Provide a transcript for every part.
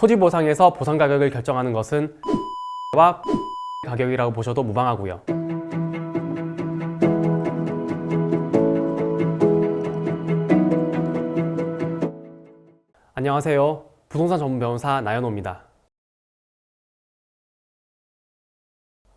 토지 보상에서 보상 가격을 결정하는 것은 와 가격이라고 보셔도 무방하고요. 안녕하세요. 부동산 전문 변호사 나연호입니다.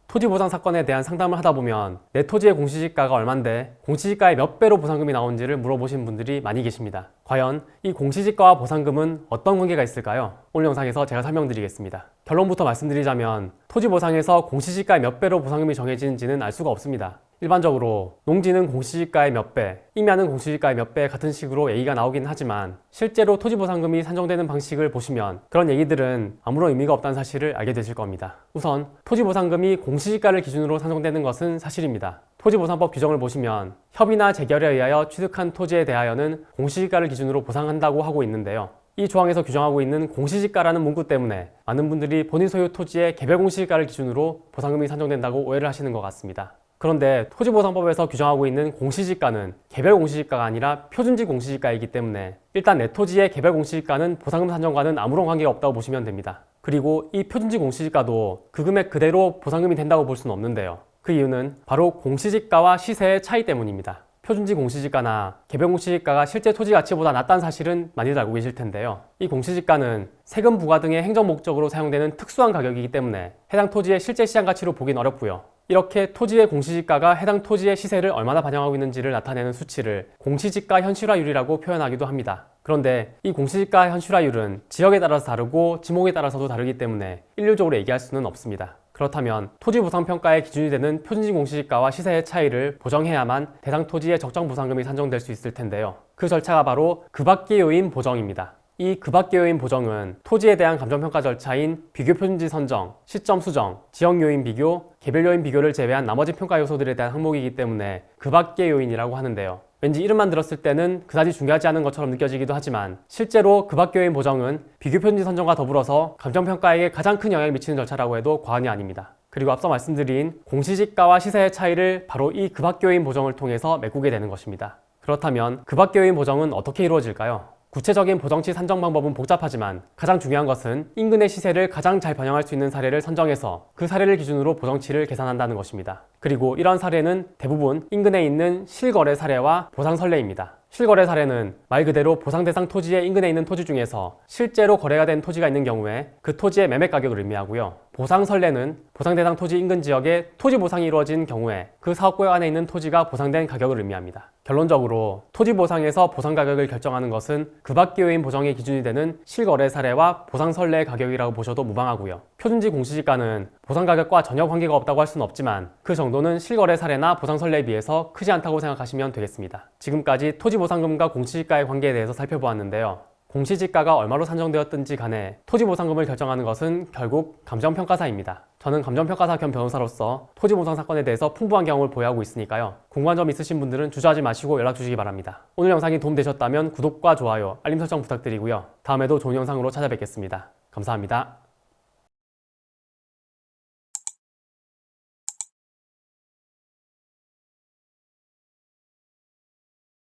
토지 보상 사건에 대한 상담을 하다 보면 내 토지의 공시지가가 얼만데 공시지가의 몇 배로 보상금이 나오는지를 물어보신 분들이 많이 계십니다. 과연 이 공시지가와 보상금은 어떤 관계가 있을까요? 오늘 영상에서 제가 설명드리겠습니다. 결론부터 말씀드리자면 토지 보상에서 공시지가의 몇 배로 보상금이 정해지는지는 알 수가 없습니다. 일반적으로 농지는 공시지가의 몇 배, 임야는 공시지가의 몇 배 같은 식으로 얘기가 나오긴 하지만 실제로 토지보상금이 산정되는 방식을 보시면 그런 얘기들은 아무런 의미가 없다는 사실을 알게 되실 겁니다. 우선 토지보상금이 공시지가를 기준으로 산정되는 것은 사실입니다. 토지보상법 규정을 보시면 협의나 재결에 의하여 취득한 토지에 대하여는 공시지가를 기준으로 보상한다고 하고 있는데요. 이 조항에서 규정하고 있는 공시지가라는 문구 때문에 많은 분들이 본인 소유 토지의 개별 공시지가를 기준으로 보상금이 산정된다고 오해를 하시는 것 같습니다. 그런데 토지보상법에서 규정하고 있는 공시지가는 개별 공시지가가 아니라 표준지 공시지가이기 때문에 일단 내 토지의 개별 공시지가는 보상금 산정과는 아무런 관계가 없다고 보시면 됩니다. 그리고 이 표준지 공시지가도 그 금액 그대로 보상금이 된다고 볼 수는 없는데요. 그 이유는 바로 공시지가와 시세의 차이 때문입니다. 표준지 공시지가나 개별 공시지가가 실제 토지 가치보다 낮다는 사실은 많이들 알고 계실 텐데요. 이 공시지가는 세금 부과 등의 행정 목적으로 사용되는 특수한 가격이기 때문에 해당 토지의 실제 시장 가치로 보긴 어렵고요. 이렇게 토지의 공시지가가 해당 토지의 시세를 얼마나 반영하고 있는지를 나타내는 수치를 공시지가 현실화율이라고 표현하기도 합니다. 그런데 이 공시지가 현실화율은 지역에 따라서 다르고 지목에 따라서도 다르기 때문에 일률적으로 얘기할 수는 없습니다. 그렇다면 토지보상평가의 기준이 되는 표준지 공시지가와 시세의 차이를 보정해야만 대상 토지의 적정 보상금이 산정될 수 있을 텐데요. 그 절차가 바로 그 밖의 요인 보정입니다. 이 그 밖의 요인 보정은 토지에 대한 감정평가 절차인 비교표준지 선정, 시점 수정, 지역 요인 비교, 개별 요인 비교를 제외한 나머지 평가 요소들에 대한 항목이기 때문에 그 밖의 요인이라고 하는데요. 왠지 이름만 들었을 때는 그다지 중요하지 않은 것처럼 느껴지기도 하지만 실제로 그 밖의 요인 보정은 비교표준지 선정과 더불어서 감정평가에게 가장 큰 영향을 미치는 절차라고 해도 과언이 아닙니다. 그리고 앞서 말씀드린 공시지가와 시세의 차이를 바로 이 그 밖의 요인 보정을 통해서 메꾸게 되는 것입니다. 그렇다면 그 밖의 요인 보정은 어떻게 이루어질까요? 구체적인 보정치 산정 방법은 복잡하지만 가장 중요한 것은 인근의 시세를 가장 잘 반영할 수 있는 사례를 선정해서 그 사례를 기준으로 보정치를 계산한다는 것입니다. 그리고 이러한 사례는 대부분 인근에 있는 실거래 사례와 보상 선례입니다. 실거래 사례는 말 그대로 보상 대상 토지의 인근에 있는 토지 중에서 실제로 거래가 된 토지가 있는 경우에 그 토지의 매매 가격을 의미하고요. 보상 선례는 보상 대상 토지 인근 지역에 토지 보상이 이루어진 경우에 그 사업구역 안에 있는 토지가 보상된 가격을 의미합니다. 결론적으로 토지 보상에서 보상 가격을 결정하는 것은 그 밖의 요인 보정의 기준이 되는 실거래 사례와 보상 선례의 가격이라고 보셔도 무방하고요. 표준지 공시지가는 보상 가격과 전혀 관계가 없다고 할 수는 없지만 그 정도는 실거래 사례나 보상 선례에 비해서 크지 않다고 생각하시면 되겠습니다. 지금까지 토지 보상금과 공시지가의 관계에 대해서 살펴보았는데요. 공시지가가 얼마로 산정되었든지 간에 토지보상금을 결정하는 것은 결국 감정평가사입니다. 저는 감정평가사 겸 변호사로서 토지보상 사건에 대해서 풍부한 경험을 보유하고 있으니까요. 궁금한 점 있으신 분들은 주저하지 마시고 연락 주시기 바랍니다. 오늘 영상이 도움되셨다면 구독과 좋아요, 알림 설정 부탁드리고요. 다음에도 좋은 영상으로 찾아뵙겠습니다. 감사합니다.